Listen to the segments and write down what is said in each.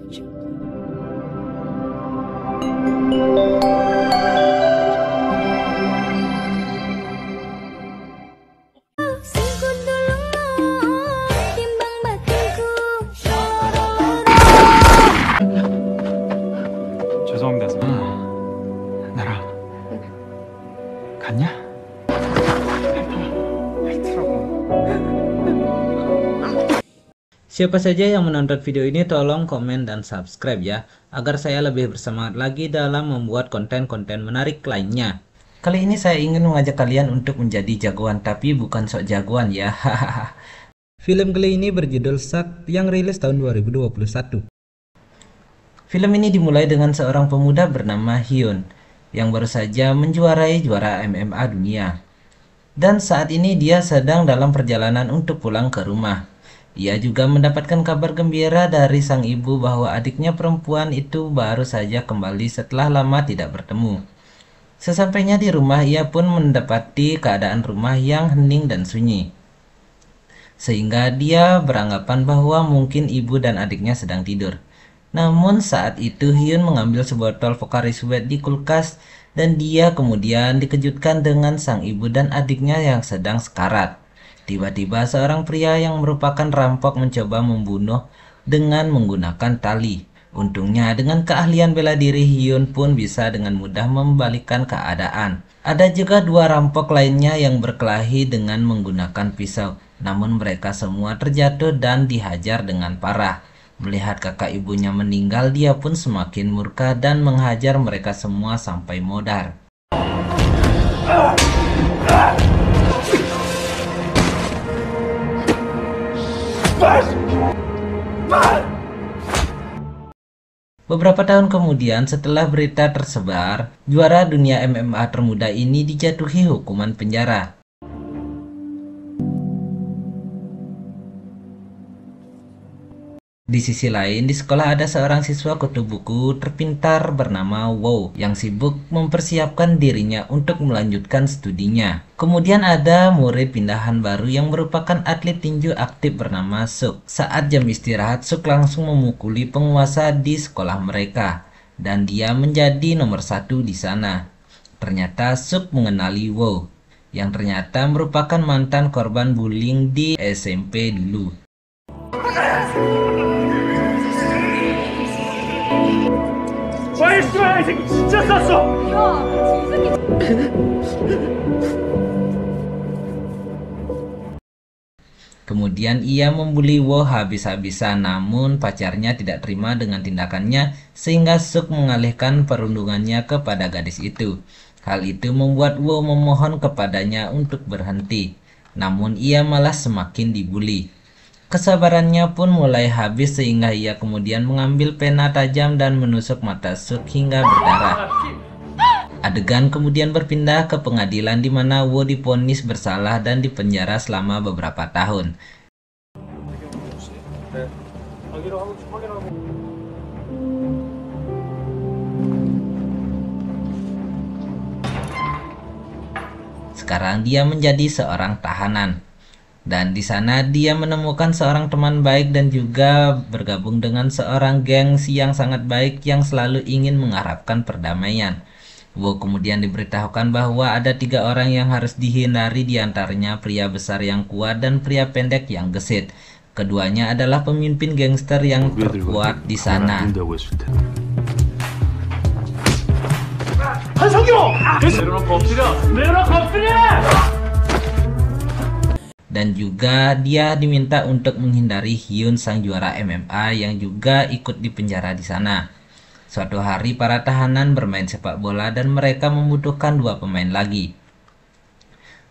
죄송합니다. 나랑 갔냐? Siapa saja yang menonton video ini tolong komen dan subscribe ya, agar saya lebih bersemangat lagi dalam membuat konten-konten menarik lainnya. Kali ini saya ingin mengajak kalian untuk menjadi jagoan, tapi bukan sok jagoan ya. Film kali ini berjudul Shaq yang rilis tahun 2021. Film ini dimulai dengan seorang pemuda bernama Hyun yang baru saja menjuarai juara MMA dunia. Dan saat ini dia sedang dalam perjalanan untuk pulang ke rumah. Ia juga mendapatkan kabar gembira dari sang ibu bahwa adiknya perempuan itu baru saja kembali setelah lama tidak bertemu. Sesampainya di rumah, ia pun mendapati keadaan rumah yang hening dan sunyi. Sehingga dia beranggapan bahwa mungkin ibu dan adiknya sedang tidur. Namun saat itu Hyun mengambil sebotol Pocari Sweat di kulkas dan dia kemudian dikejutkan dengan sang ibu dan adiknya yang sedang sekarat. Tiba-tiba seorang pria yang merupakan rampok mencoba membunuh dengan menggunakan tali. Untungnya dengan keahlian bela diri Hyun pun bisa dengan mudah membalikkan keadaan. Ada juga dua rampok lainnya yang berkelahi dengan menggunakan pisau. Namun mereka semua terjatuh dan dihajar dengan parah. Melihat kakak ibunya meninggal, dia pun semakin murka dan menghajar mereka semua sampai modar. Beberapa tahun kemudian setelah berita tersebar, juara dunia MMA termuda ini dijatuhi hukuman penjara. Di sisi lain, di sekolah ada seorang siswa kutu buku terpintar bernama Wow yang sibuk mempersiapkan dirinya untuk melanjutkan studinya. Kemudian ada murid pindahan baru yang merupakan atlet tinju aktif bernama Suk. Saat jam istirahat, Suk langsung memukuli penguasa di sekolah mereka dan dia menjadi nomor 1 di sana. Ternyata Suk mengenali Wow yang ternyata merupakan mantan korban bullying di SMP dulu. Kemudian ia membuli Wo habis-habisan, namun pacarnya tidak terima dengan tindakannya sehingga Suk mengalihkan perundungannya kepada gadis itu. Hal itu membuat Wo memohon kepadanya untuk berhenti, namun ia malah semakin dibuli. Kesabarannya pun mulai habis sehingga ia kemudian mengambil pena tajam dan menusuk mata Suk hingga berdarah. Adegan kemudian berpindah ke pengadilan di mana Wo divonis bersalah dan dipenjara selama beberapa tahun. Sekarang dia menjadi seorang tahanan. Dan di sana dia menemukan seorang teman baik dan juga bergabung dengan seorang gengsi yang sangat baik yang selalu ingin mengharapkan perdamaian. Wo kemudian diberitahukan bahwa ada 3 orang yang harus dihindari, diantaranya pria besar yang kuat dan pria pendek yang gesit. Keduanya adalah pemimpin gangster yang terkuat di sana. Dan juga dia diminta untuk menghindari Hyun sang juara MMA yang juga ikut di penjara di sana. Suatu hari para tahanan bermain sepak bola dan mereka membutuhkan 2 pemain lagi.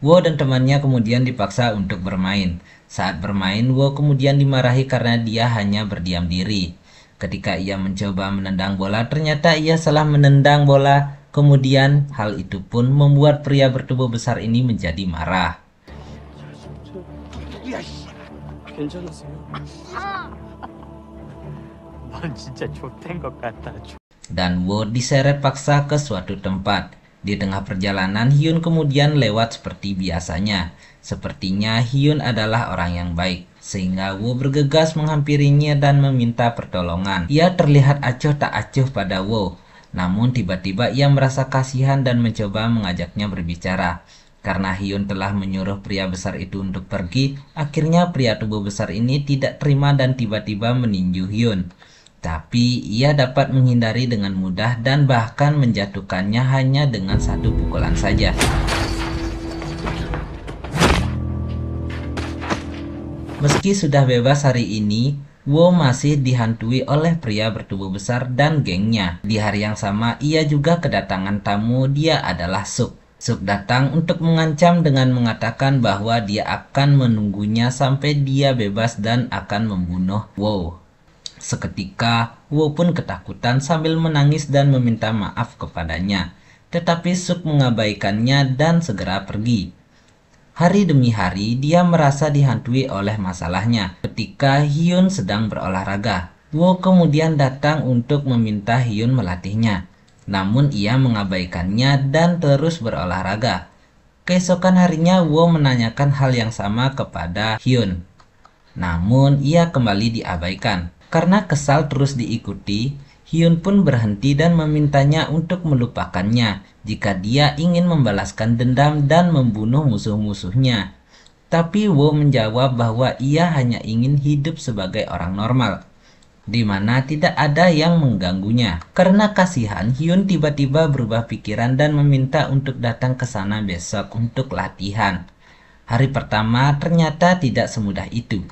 Wo dan temannya kemudian dipaksa untuk bermain. Saat bermain, Wo kemudian dimarahi karena dia hanya berdiam diri. Ketika ia mencoba menendang bola, ternyata ia salah menendang bola. Kemudian hal itu pun membuat pria bertubuh besar ini menjadi marah. Dan Wo diseret paksa ke suatu tempat. Di tengah perjalanan, Hyun kemudian lewat seperti biasanya. Sepertinya Hyun adalah orang yang baik, sehingga Woo bergegas menghampirinya dan meminta pertolongan. Ia terlihat acuh tak acuh pada Woo, namun tiba-tiba ia merasa kasihan dan mencoba mengajaknya berbicara. Karena Hyun telah menyuruh pria besar itu untuk pergi, akhirnya pria tubuh besar ini tidak terima dan tiba-tiba meninju Hyun. Tapi ia dapat menghindari dengan mudah dan bahkan menjatuhkannya hanya dengan satu pukulan saja. Meski sudah bebas hari ini, Woo masih dihantui oleh pria bertubuh besar dan gengnya. Di hari yang sama, ia juga kedatangan tamu, dia adalah Suk. Suk datang untuk mengancam dengan mengatakan bahwa dia akan menunggunya sampai dia bebas dan akan membunuh Woo. Seketika, Woo pun ketakutan sambil menangis dan meminta maaf kepadanya. Tetapi Suk mengabaikannya dan segera pergi. Hari demi hari, dia merasa dihantui oleh masalahnya. Ketika Hyun sedang berolahraga, Woo kemudian datang untuk meminta Hyun melatihnya. Namun ia mengabaikannya dan terus berolahraga. Keesokan harinya Woo menanyakan hal yang sama kepada Hyun. Namun ia kembali diabaikan. Karena kesal terus diikuti, Hyun pun berhenti dan memintanya untuk melupakannya jika dia ingin membalaskan dendam dan membunuh musuh-musuhnya. Tapi Woo menjawab bahwa ia hanya ingin hidup sebagai orang normal, di mana tidak ada yang mengganggunya. Karena kasihan, Hyun tiba-tiba berubah pikiran dan meminta untuk datang ke sana besok untuk latihan. Hari pertama ternyata tidak semudah itu.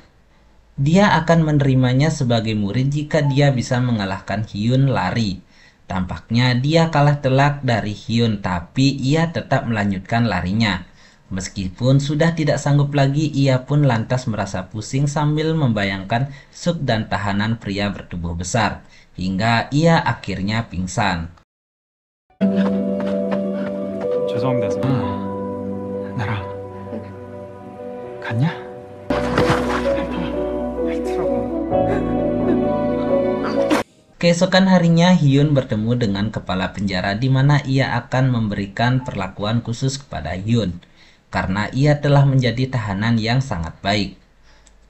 Dia akan menerimanya sebagai murid jika dia bisa mengalahkan Hyun lari. Tampaknya dia kalah telak dari Hyun, tapi ia tetap melanjutkan larinya. Meskipun sudah tidak sanggup lagi, ia pun lantas merasa pusing sambil membayangkan Suk dan tahanan pria bertubuh besar, hingga ia akhirnya pingsan. 죄송합니다. 나라 갔냐? Keesokan harinya Hyun bertemu dengan kepala penjara di mana ia akan memberikan perlakuan khusus kepada Hyun karena ia telah menjadi tahanan yang sangat baik.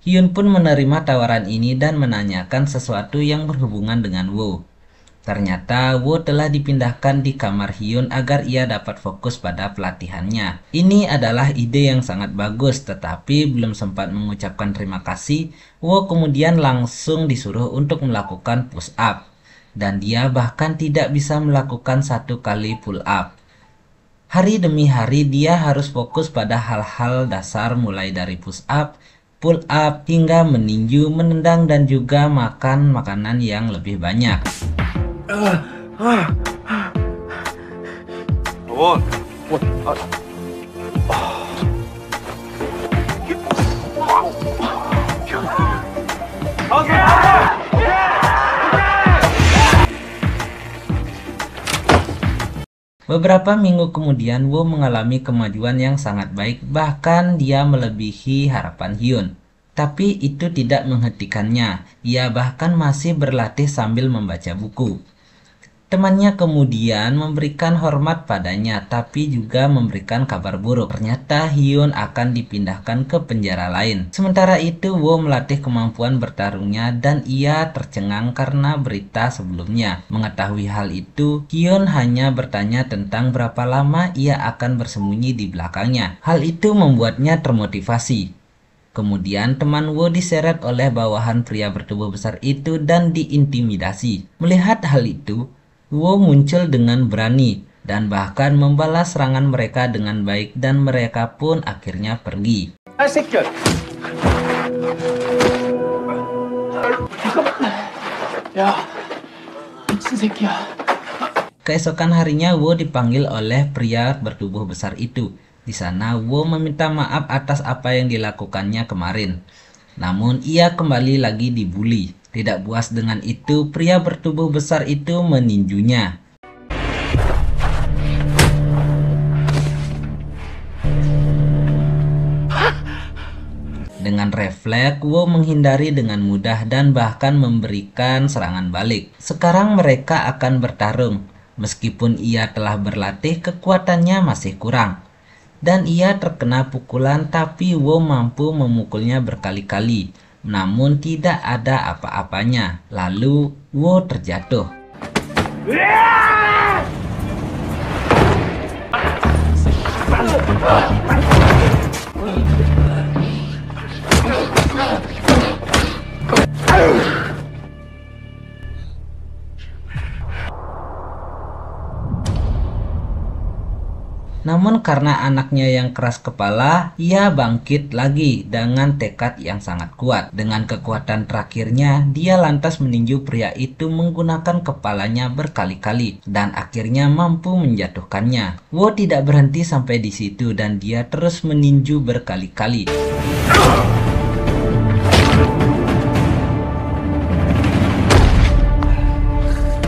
Hyun pun menerima tawaran ini dan menanyakan sesuatu yang berhubungan dengan Woo. Ternyata Woo telah dipindahkan di kamar Hyun agar ia dapat fokus pada pelatihannya. Ini adalah ide yang sangat bagus, tetapi belum sempat mengucapkan terima kasih, Woo kemudian langsung disuruh untuk melakukan push up. Dan dia bahkan tidak bisa melakukan satu kali pull up. Hari demi hari dia harus fokus pada hal-hal dasar mulai dari push up, pull up, hingga meninju, menendang, dan juga makan makanan yang lebih banyak. Beberapa minggu kemudian, Woo mengalami kemajuan yang sangat baik, bahkan dia melebihi harapan Hyun. Tapi itu tidak menghentikannya, ia bahkan masih berlatih sambil membaca buku. Temannya kemudian memberikan hormat padanya, tapi juga memberikan kabar buruk. Ternyata Hyun akan dipindahkan ke penjara lain. Sementara itu, Woo melatih kemampuan bertarungnya dan ia tercengang karena berita sebelumnya. Mengetahui hal itu, Hyun hanya bertanya tentang berapa lama ia akan bersembunyi di belakangnya. Hal itu membuatnya termotivasi. Kemudian teman Woo diseret oleh bawahan pria bertubuh besar itu dan diintimidasi. Melihat hal itu, Woo muncul dengan berani dan bahkan membalas serangan mereka dengan baik dan mereka pun akhirnya pergi. Keesokan harinya Woo dipanggil oleh pria bertubuh besar itu. Di sana Woo meminta maaf atas apa yang dilakukannya kemarin. Namun ia kembali lagi dibully. Tidak puas dengan itu, pria bertubuh besar itu meninjunya. Dengan refleks, Woo menghindari dengan mudah dan bahkan memberikan serangan balik. Sekarang mereka akan bertarung. Meskipun ia telah berlatih, kekuatannya masih kurang. Dan ia terkena pukulan, tapi Wo mampu memukulnya berkali-kali. Namun tidak ada apa-apanya. Lalu Wo terjatuh. Namun karena anaknya yang keras kepala, ia bangkit lagi dengan tekad yang sangat kuat. Dengan kekuatan terakhirnya, dia lantas meninju pria itu menggunakan kepalanya berkali-kali dan akhirnya mampu menjatuhkannya. Wo tidak berhenti sampai di situ dan dia terus meninju berkali-kali.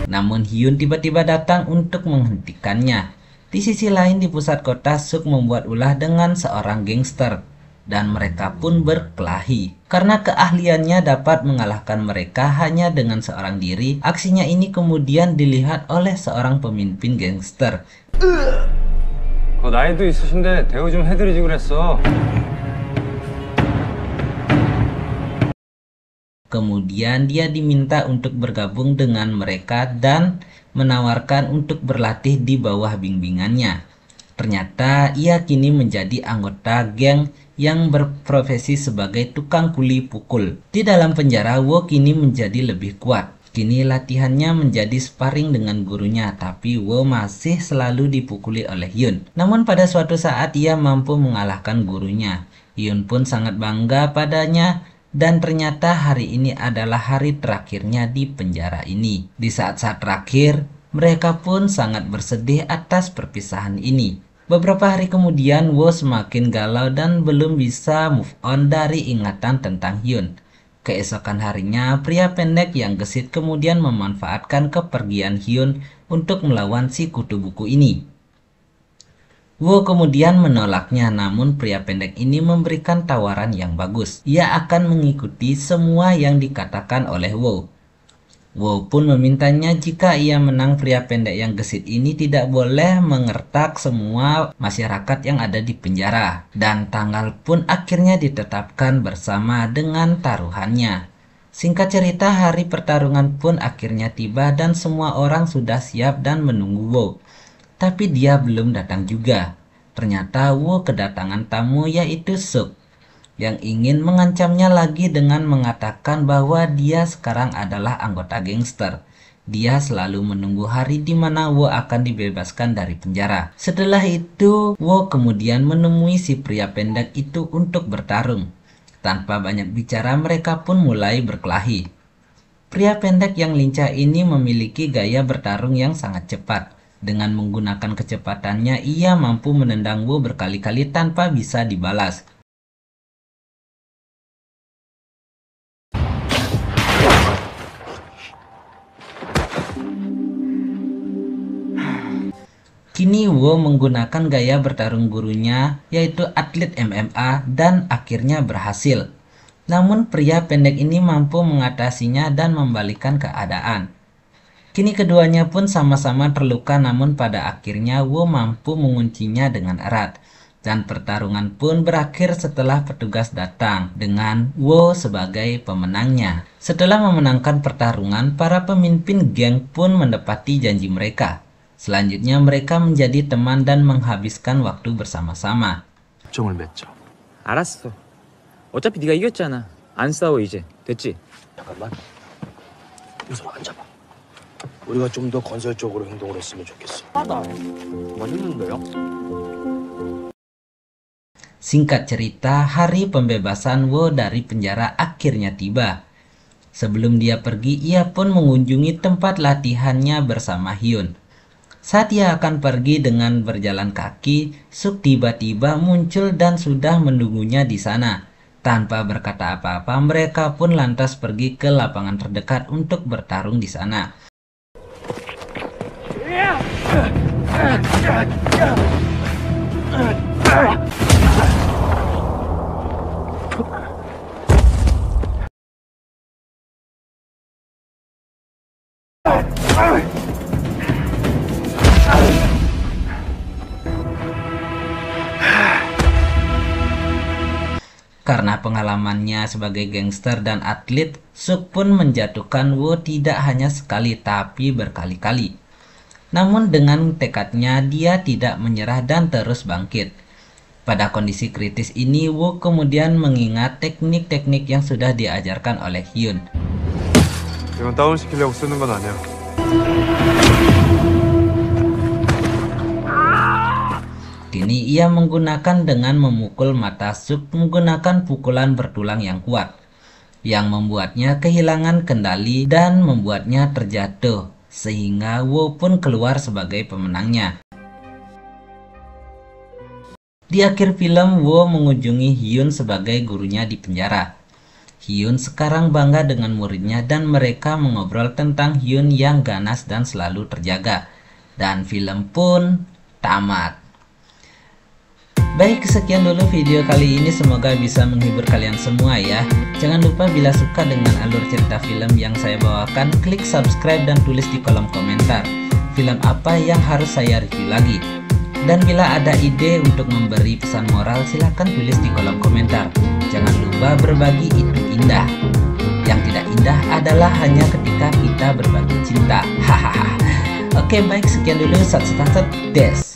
Namun Hyun tiba-tiba datang untuk menghentikannya. Di sisi lain di pusat kota, Suk membuat ulah dengan seorang gangster dan mereka pun berkelahi. Karena keahliannya dapat mengalahkan mereka hanya dengan seorang diri, aksinya ini kemudian dilihat oleh seorang pemimpin gangster. 나이도 있으신데 대우 좀 해드리지 그랬어. Kemudian dia diminta untuk bergabung dengan mereka dan menawarkan untuk berlatih di bawah bimbingannya. Ternyata ia kini menjadi anggota geng yang berprofesi sebagai tukang kuli pukul. Di dalam penjara, Wo kini menjadi lebih kuat. Kini latihannya menjadi sparring dengan gurunya, tapi Wo masih selalu dipukuli oleh Hyun. Namun pada suatu saat ia mampu mengalahkan gurunya. Hyun pun sangat bangga padanya. Dan ternyata hari ini adalah hari terakhirnya di penjara ini. Di saat-saat terakhir, mereka pun sangat bersedih atas perpisahan ini. Beberapa hari kemudian, Wo semakin galau dan belum bisa move on dari ingatan tentang Hyun. Keesokan harinya, pria pendek yang gesit kemudian memanfaatkan kepergian Hyun untuk melawan si kutu buku ini. Wo kemudian menolaknya, namun pria pendek ini memberikan tawaran yang bagus. Ia akan mengikuti semua yang dikatakan oleh Wo. Wo pun memintanya jika ia menang, pria pendek yang gesit ini tidak boleh mengertak semua masyarakat yang ada di penjara. Dan tanggal pun akhirnya ditetapkan bersama dengan taruhannya. Singkat cerita, hari pertarungan pun akhirnya tiba dan semua orang sudah siap dan menunggu Wo. Tapi dia belum datang juga. Ternyata Wo kedatangan tamu yaitu Suk yang ingin mengancamnya lagi dengan mengatakan bahwa dia sekarang adalah anggota gangster. Dia selalu menunggu hari di mana Wo akan dibebaskan dari penjara. Setelah itu, Wo kemudian menemui si pria pendek itu untuk bertarung. Tanpa banyak bicara, mereka pun mulai berkelahi. Pria pendek yang lincah ini memiliki gaya bertarung yang sangat cepat. Dengan menggunakan kecepatannya, ia mampu menendang Wo berkali-kali tanpa bisa dibalas. Kini Wo menggunakan gaya bertarung gurunya, yaitu atlet MMA, dan akhirnya berhasil. Namun pria pendek ini mampu mengatasinya dan membalikkan keadaan. Kini keduanya pun sama-sama terluka, namun pada akhirnya Wo mampu menguncinya dengan erat. Dan pertarungan pun berakhir setelah petugas datang dengan Wo sebagai pemenangnya. Setelah memenangkan pertarungan, para pemimpin geng pun menepati janji mereka. Selanjutnya mereka menjadi teman dan menghabiskan waktu bersama-sama. 점을 맺죠. 알았어. 어차피 네가 이겼잖아. 안 싸워 이제. 됐지? 잠깐만. 우선 앉아봐. 우리가 좀 더 건설적으로 행동을 했으면 좋겠어. 맛있는데요? Singkat cerita, hari pembebasan Wo dari penjara akhirnya tiba. Sebelum dia pergi, ia pun mengunjungi tempat latihannya bersama Hyun. Saat ia akan pergi dengan berjalan kaki, Suk tiba-tiba muncul dan sudah menunggunya di sana. Tanpa berkata apa-apa, mereka pun lantas pergi ke lapangan terdekat untuk bertarung di sana. Karena pengalamannya sebagai gangster dan atlet, Suk pun menjatuhkan Wo tidak hanya sekali tapi berkali-kali. Namun dengan tekadnya dia tidak menyerah dan terus bangkit. Pada kondisi kritis ini, Wo kemudian mengingat teknik-teknik yang sudah diajarkan oleh Hyun. 이건 다운시키려고 쓰는 건 아니야. Kini ia menggunakan dengan memukul mata Suk menggunakan pukulan bertulang yang kuat, yang membuatnya kehilangan kendali dan membuatnya terjatuh, sehingga Wo pun keluar sebagai pemenangnya. Di akhir film, Wo mengunjungi Hyun sebagai gurunya di penjara. Hyun sekarang bangga dengan muridnya dan mereka mengobrol tentang Hyun yang ganas dan selalu terjaga. Dan film pun tamat. Baik, sekian dulu video kali ini, semoga bisa menghibur kalian semua ya. Jangan lupa bila suka dengan alur cerita film yang saya bawakan, klik subscribe dan tulis di kolom komentar film apa yang harus saya review lagi. Dan bila ada ide untuk memberi pesan moral, silahkan tulis di kolom komentar. Jangan lupa berbagi itu indah. Yang tidak indah adalah hanya ketika kita berbagi cinta. Hahaha. Oke, baik, sekian dulu. Sat des.